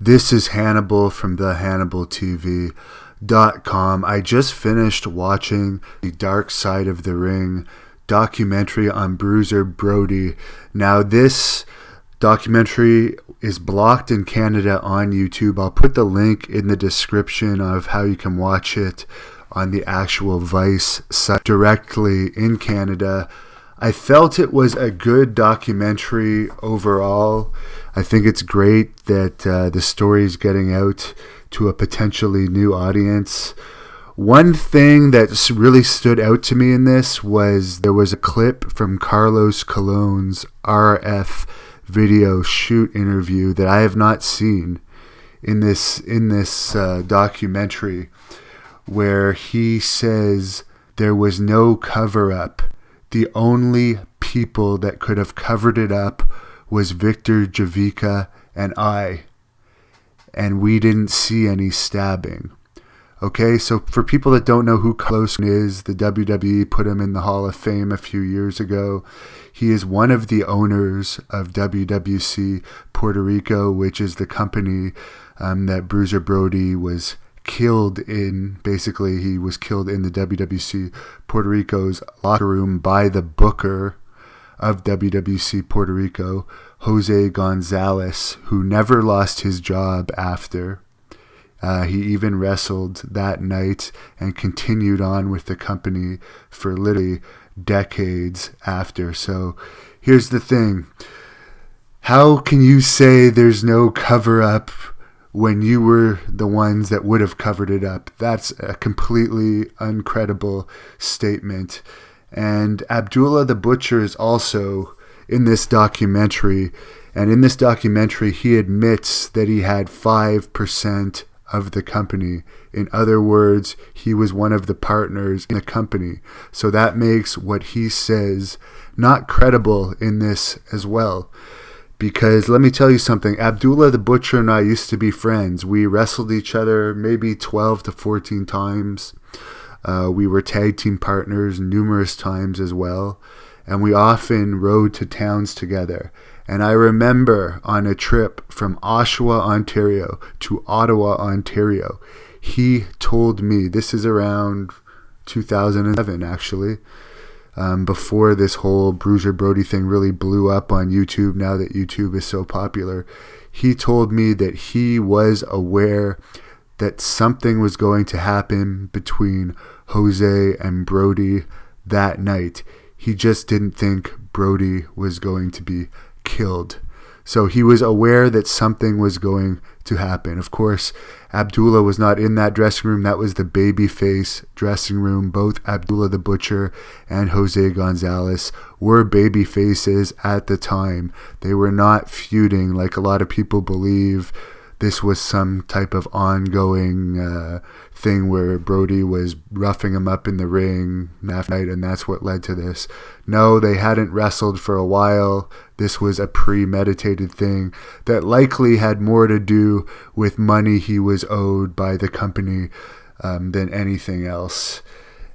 This is Hannibal from the HannibalTV.com. I just finished watching the Dark Side of the Ring documentary on Bruiser Brody. Now, this documentary is blocked in Canada on YouTube. I'll put the link in the description of how you can watch it on the actual Vice site directly in Canada. I felt it was a good documentary overall. I think it's great that the story is getting out to a potentially new audience. One thing that really stood out to me in this was there was a clip from Carlos Colon's RF video shoot interview that I have not seen in this documentary, where he says there was no cover-up. The only people that could have covered it up was Victor Javica and I. And we didn't see any stabbing. Okay, so for people that don't know who Carlos is, the WWE put him in the Hall of Fame a few years ago. He is one of the owners of WWC Puerto Rico, which is the company that Bruiser Brody was killed in. Basically, he was killed in the WWC Puerto Rico's locker room by the booker of WWC Puerto Rico, Jose Gonzalez, who never lost his job after. He even wrestled that night and continued on with the company for literally decades after. So here's the thing. How can you say there's no cover-up when you were the ones that would have covered it up? That's a completely uncredible statement. And Abdullah the Butcher is also in this documentary. And in this documentary, he admits that he had 5% of the company. In other words, he was one of the partners in the company. So that makes what he says not credible in this as well. Because let me tell you something, Abdullah the Butcher and I used to be friends. We wrestled each other maybe 12 to 14 times. We were tag team partners numerous times as well. And we often rode to towns together. And I remember on a trip from Oshawa, Ontario to Ottawa, Ontario, he told me, this is around 2007 actually, before this whole Bruiser Brody thing really blew up on YouTube, now that YouTube is so popular. He told me that he was aware that something was going to happen between Jose and Brody that night. He just didn't think Brody was going to be killed. So he was aware that something was going to happen. Of course, Abdullah was not in that dressing room. That was the babyface dressing room. Both Abdullah the Butcher and Jose Gonzalez were baby faces at the time. They were not feuding like a lot of people believe. This was some type of ongoing thing where Brody was roughing him up in the ring that night, and that's what led to this. No, they hadn't wrestled for a while. This was a premeditated thing that likely had more to do with money he was owed by the company than anything else.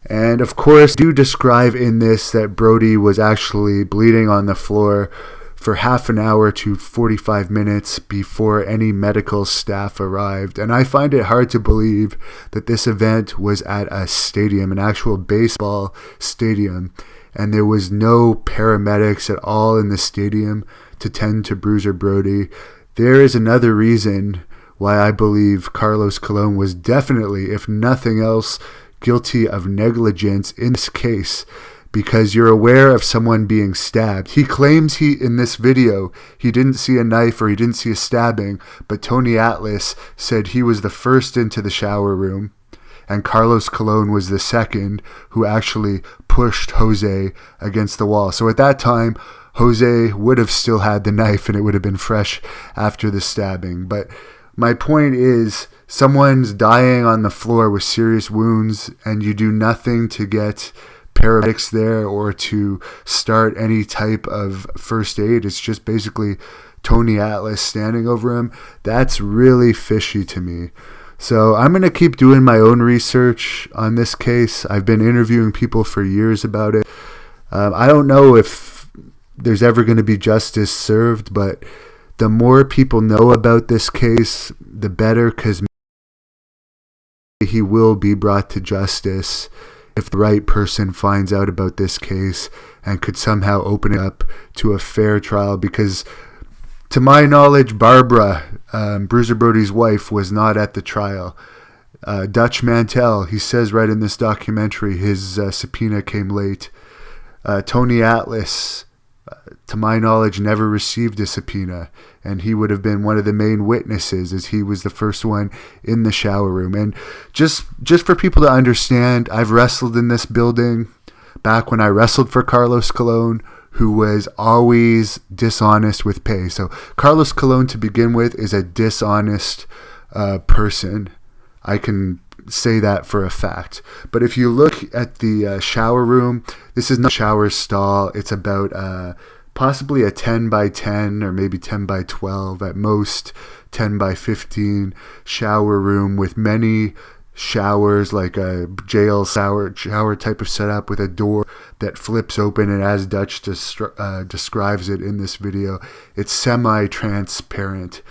And of course, you describe in this that Brody was actually bleeding on the floor for half an hour to 45 minutes before any medical staff arrived. And I find it hard to believe that this event was at a stadium, an actual baseball stadium, and there was no paramedics at all in the stadium to tend to Bruiser Brody. There is another reason why I believe Carlos Colon was definitely, if nothing else, guilty of negligence in this case, because you're aware of someone being stabbed. He claims in this video, he didn't see a knife or he didn't see a stabbing, but Tony Atlas said he was the first into the shower room, and Carlos Colon was the second who actually pushed Jose against the wall. So at that time, Jose would have still had the knife and it would have been fresh after the stabbing. But my point is, someone's dying on the floor with serious wounds and you do nothing to get paramedics there or to start any type of first aid. It's just basically Tony Atlas standing over him. That's really fishy to me. So I'm going to keep doing my own research on this case. I've been interviewing people for years about it. I don't know if there's ever going to be justice served, but the more people know about this case, the better, because he will be brought to justice if the right person finds out about this case and could somehow open it up to a fair trial. Because to my knowledge, Barbara, Bruiser Brody's wife, was not at the trial. Dutch Mantell, he says right in this documentary, his subpoena came late. Tony Atlas, to my knowledge, never received a subpoena, and he would have been one of the main witnesses, as he was the first one in the shower room. And just for people to understand, I've wrestled in this building back when I wrestled for Carlos Colon, who was always dishonest with pay. So Carlos Colon, to begin with, is a dishonest person. I can say that for a fact. But if you look at the shower room, this is not a shower stall. It's about possibly a 10 by 10 or maybe 10 by 12, at most 10 by 15 shower room with many showers, like a jail shower type of setup, with a door that flips open, and as Dutch describes it in this video, it's semi-transparent.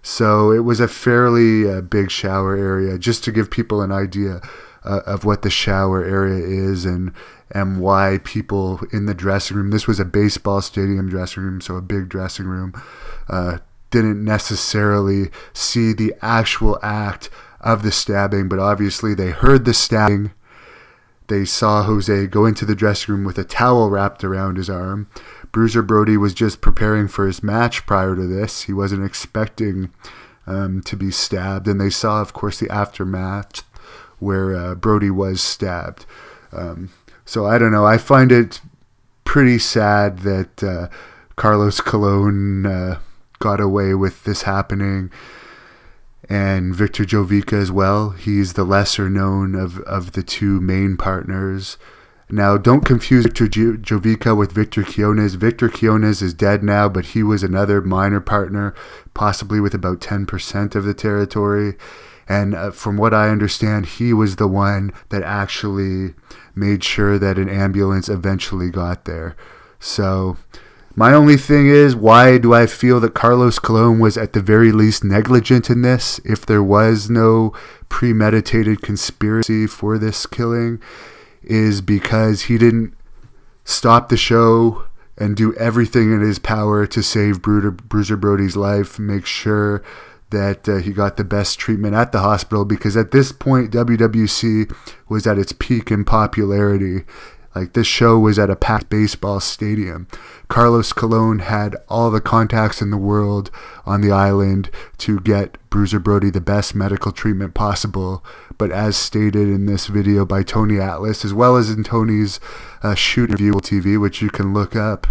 So it was a fairly big shower area, just to give people an idea of what the shower area is and why people in the dressing room, this was a baseball stadium dressing room, so a big dressing room, didn't necessarily see the actual act of the stabbing, but obviously they heard the stabbing. They saw Jose go into the dressing room with a towel wrapped around his arm. Bruiser Brody was just preparing for his match prior to this. He wasn't expecting to be stabbed. And they saw, of course, the aftermath where Brody was stabbed. So I don't know. I find it pretty sad that Carlos Colon got away with this happening. And Victor Jovica as well. He's the lesser known of the two main partners. Now, don't confuse Victor Jovica with Victor Quiones. Victor Quiones is dead now, but he was another minor partner, possibly with about 10% of the territory. And from what I understand, he was the one that actually made sure that an ambulance eventually got there. So my only thing is, why do I feel that Carlos Colon was at the very least negligent in this, if there was no premeditated conspiracy for this killing? Is because he didn't stop the show and do everything in his power to save Bruiser Brody's life, make sure that he got the best treatment at the hospital, because at this point WWC was at its peak in popularity. Like, this show was at a packed baseball stadium. Carlos Colon had all the contacts in the world on the island to get Bruiser Brody the best medical treatment possible. But as stated in this video by Tony Atlas, as well as in Tony's shoot interview on TV, which you can look up,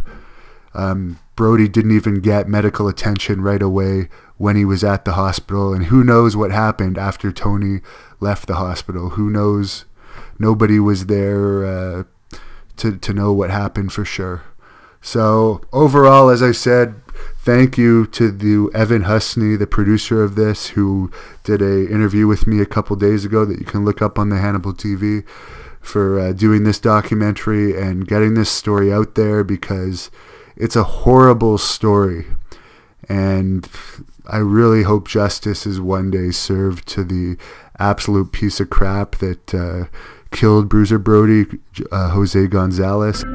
Brody didn't even get medical attention right away when he was at the hospital. And who knows what happened after Tony left the hospital. Who knows? Nobody was there to know what happened for sure. So overall, as I said, thank you to the Evan Husney, the producer of this, who did a interview with me a couple days ago that you can look up on the Hannibal TV, for doing this documentary and getting this story out there, because it's a horrible story. And I really hope justice is one day served to the absolute piece of crap that killed Bruiser Brody, Jose Gonzalez.